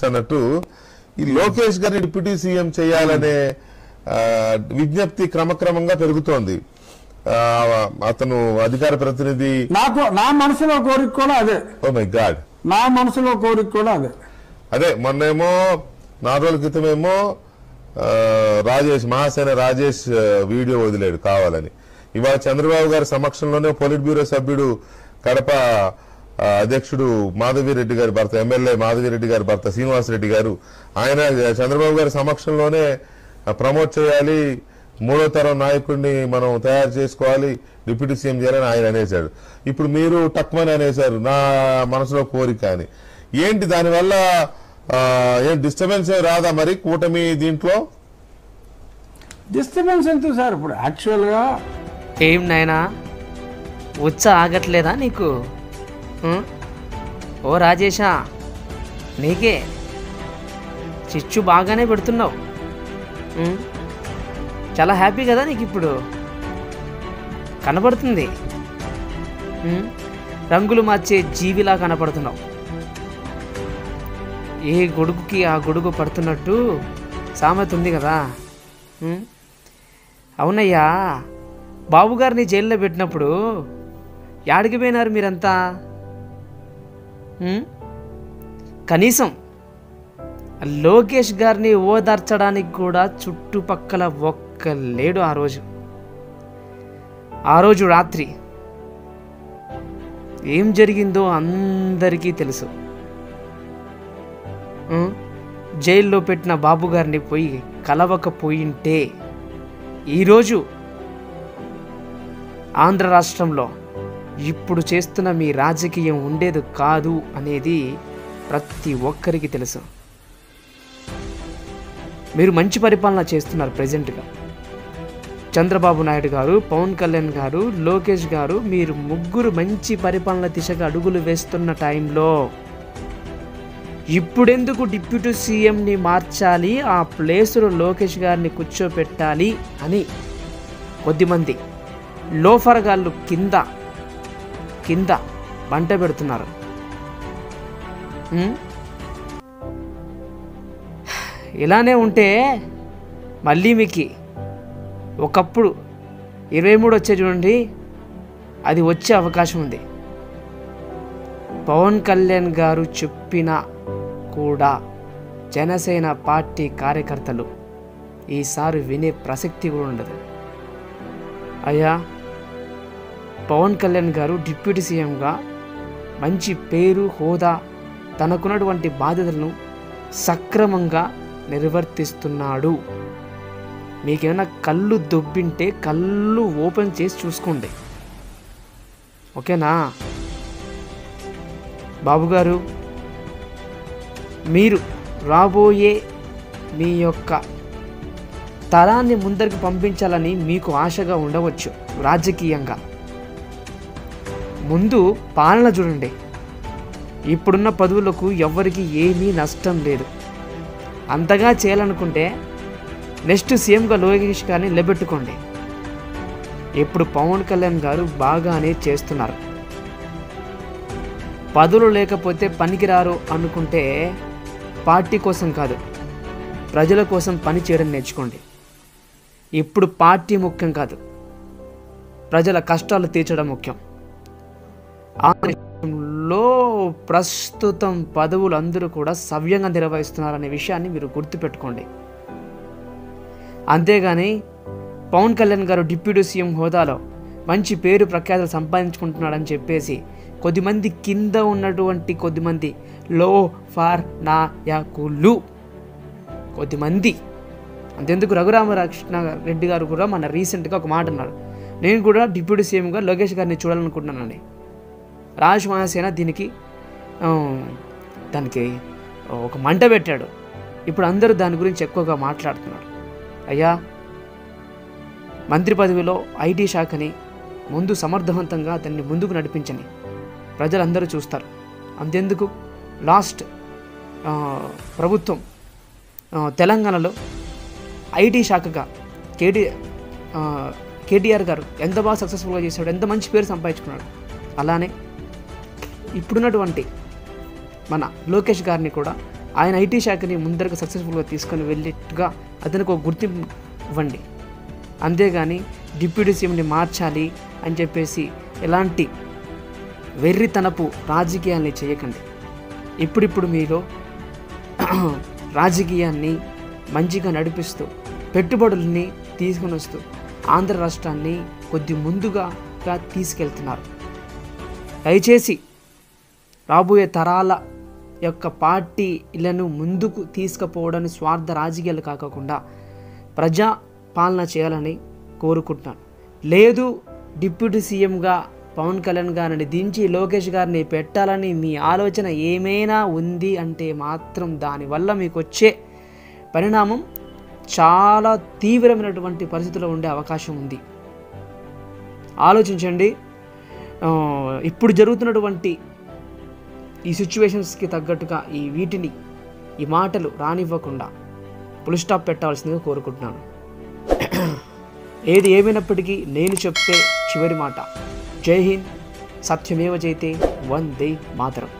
Beats అన్నట్టు ఈ లోకేష్ గారిని డిప్యూటీ సీఎం చేయాలనే విజ్ఞప్తి క్రమక్రమంగా పెరుగుతోంది. అతను అధికార ప్రతినిధి, నా మనసులో కోరిక కూడా అదే. ఓ మై గాడ్, నా మనసులో కోరిక కూడా అదే. అదే మొన్నేమో 4 రోజుల క్రితమేమో రాజేష్, మహాసేన రాజేష్ వీడియో వదిలేడు కావాలని. ఇవాళ చంద్రబాబు గారి సమక్షంలోనే పొలిట్ బ్యూరో సభ్యుడు, కడప అధ్యక్షుడు మాధవిరెడ్డి గారి భర్త, ఎమ్మెల్యే మాధవిరెడ్డి గారి భర్త శ్రీనివాసరెడ్డి గారు, ఆయన చంద్రబాబు గారి సమక్షంలోనే ప్రమోట్ చేయాలి, 3వ తరం నాయకుడిని మనం తయారు చేసుకోవాలి, డిప్యూటీ సీఎం చేయాలని ఆయన అనేశాడు. ఇప్పుడు మీరు టక్మని అనేశారు నా మనసులో కోరిక అని. ఏంటి దానివల్ల ఏం డిస్టర్బెన్స్ రాదా మరి కూటమి దీంట్లో? డిస్టర్బెన్స్ ఎందుకు సార్? ఇప్పుడు యాక్చువల్గా ఏం నాయనా ఉచ్చ ఆగట్లేదా నీకు? ఓ రాజేషా, నీకే చిచ్చు బాగానే పెడుతున్నావు. చాలా హ్యాపీ కదా నీకు ఇప్పుడు కనపడుతుంది. రంగులు మార్చే జీవిలా కనపడుతున్నావు. ఏ గొడుగుకి ఆ గొడుగు పడుతున్నట్టు సామెత ఉంది కదా. అవునయ్యా, బాబుగారిని జైల్లో పెట్టినప్పుడు యాడికి పోయినారు మీరంతా? కనీసం లోకేష్ గారిని ఓదార్చడానికి కూడా చుట్టుపక్కల ఒక్క లేడు. ఆ రోజు రాత్రి ఏం జరిగిందో అందరికీ తెలుసు. జైల్లో పెట్టిన బాబు గారిని పోయి కలవకపోయింటే ఈరోజు ఆంధ్ర రాష్ట్రంలో ఇప్పుడు చేస్తున్న మీ రాజకీయం ఉండేది కాదు అనేది ప్రతి ఒక్కరికి తెలుసు. మీరు మంచి పరిపాలన చేస్తున్నారు ప్రెజెంట్గా. చంద్రబాబు నాయుడు గారు, పవన్ కళ్యాణ్ గారు, లోకేష్ గారు, మీరు ముగ్గురు మంచి పరిపాలన దిశగా అడుగులు వేస్తున్న టైంలో ఇప్పుడెందుకు డిప్యూటీ సీఎంని మార్చాలి, ఆ ప్లేసులో లోకేష్ గారిని కూర్చోపెట్టాలి అని కొద్దిమంది లోఫర్గాళ్ళు కింద మంట పెడుతున్నారు. ఇలానే ఉంటే మళ్ళీ మీకు ఒకప్పుడు 23 వచ్చే చూడండి, అది వచ్చే అవకాశం ఉంది. పవన్ కళ్యాణ్ గారు చెప్పిన కూడా జనసేన పార్టీ కార్యకర్తలు ఈసారి వినే ప్రసక్తి కూడా ఉండదు. అయ్యా, పవన్ కళ్యాణ్ గారు డిప్యూటీ సీఎంగా మంచి పేరు, హోదా, తనకున్నటువంటి బాధ్యతలను సక్రమంగా నిర్వర్తిస్తున్నాడు. మీకేమైనా కళ్ళు దొబ్బింటే కళ్ళు ఓపెన్ చేసి చూసుకోండి, ఓకేనా? బాబుగారు, మీరు రాబోయే మీ యొక్క తరాన్ని ముందరికి పంపించాలని మీకు ఆశగా ఉండవచ్చు రాజకీయంగా. ముందు పాలన చూడండి. ఇప్పుడున్న పదవులకు ఎవ్వరికి ఏమీ నష్టం లేదు. అంతగా చేయాలనుకుంటే నెక్స్ట్ సీఎంగా లోకేష్ గారిని నిలబెట్టుకోండి. ఇప్పుడు పవన్ కళ్యాణ్ గారు బాగానే చేస్తున్నారు. పదవులు లేకపోతే పనికిరారు అనుకుంటే పార్టీ కోసం కాదు, ప్రజల కోసం పని చేయడం నేర్చుకోండి. ఇప్పుడు పార్టీ ముఖ్యం కాదు, ప్రజల కష్టాలు తీర్చడం ముఖ్యం. ఆంధ్రలో ప్రస్తుతం పదవులు అందరూ కూడా సవ్యంగా నిర్వహిస్తున్నారనే విషయాన్ని మీరు గుర్తుపెట్టుకోండి. అంతేగాని పవన్ కళ్యాణ్ గారు డిప్యూటీ సీఎం హోదాలో మంచి పేరు ప్రఖ్యాతులు సంపాదించుకుంటున్నాడని చెప్పేసి కొద్దిమంది కింద ఉన్నటువంటి కొద్దిమంది లో ఫార్ నాయకులు కొద్దిమంది, అంతెందుకు రఘురామకృష్ణ రెడ్డి గారు కూడా మన రీసెంట్గా ఒక మాట అన్నారు, నేను కూడా డిప్యూటీ సీఎంగా లోకేష్ గారిని చూడాలనుకుంటున్నానండి. రాజ్ మహాసేన దానికి ఒక మంట పెట్టాడు. ఇప్పుడు అందరూ దాని గురించి ఎక్కువగా మాట్లాడుతున్నారు. అయ్యా, మంత్రి పదవిలో ఐటీ శాఖని ముందు సమర్థవంతంగా దాన్ని ముందుకు నడిపించని ప్రజలందరూ చూస్తారు. అంతెందుకు లాస్ట్ ప్రభుత్వం తెలంగాణలో ఐటీ శాఖగా కేటీఆర్ గారు ఎంత బాగా సక్సెస్ఫుల్గా చేశాడు, ఎంత మంచి పేరు సంపాదించుకున్నాడు. అలానే ఇప్పుడున్నటువంటి మన లోకేష్ గారిని కూడా ఆయన ఐటీ శాఖని ముందరకు సక్సెస్ఫుల్గా తీసుకొని వెళ్ళేట్టుగా అతనికి ఒక గుర్తింపు ఇవ్వండి. అంతేగాని డిప్యూటీ సీఎంని మార్చాలి అని చెప్పేసి ఎలాంటి వెర్రితనపు రాజకీయాల్ని చేయకండి. ఇప్పుడిప్పుడు మీలో రాజకీయాన్ని మంచిగా నడిపిస్తూ పెట్టుబడుల్ని తీసుకుని వస్తూ ఆంధ్ర రాష్ట్రాన్ని కొద్ది ముందుగా తీసుకెళ్తున్నారు. దయచేసి రాబోయే తరాల యొక్క పార్టీలను ముందుకు తీసుకుపోవడానికి స్వార్థ రాజకీయాలు కాకుండా ప్రజా పాలన చేయాలని కోరుకుంటున్నాను. లేదు డిప్యూటీ సీఎంగా పవన్ కళ్యాణ్ గారిని దించి లోకేష్ గారిని పెట్టాలని మీ ఆలోచన ఏమైనా ఉంది అంటే మాత్రం దానివల్ల మీకు వచ్చే పరిణామం చాలా తీవ్రమైనటువంటి పరిస్థితుల్లో ఉండే అవకాశం ఉంది. ఆలోచించండి. ఇప్పుడు జరుగుతున్నటువంటి ఈ సిచ్యువేషన్స్కి తగ్గట్టుగా ఈ మాటలు రానివ్వకుండా ఫుల్ స్టాప్ పెట్టాల్సిందిగా కోరుకుంటున్నాను. ఏది ఏమైనప్పటికీ నేను చెప్పే చివరి మాట, జై హింద్, సత్యమేవ జయతే, వందే మాతరం.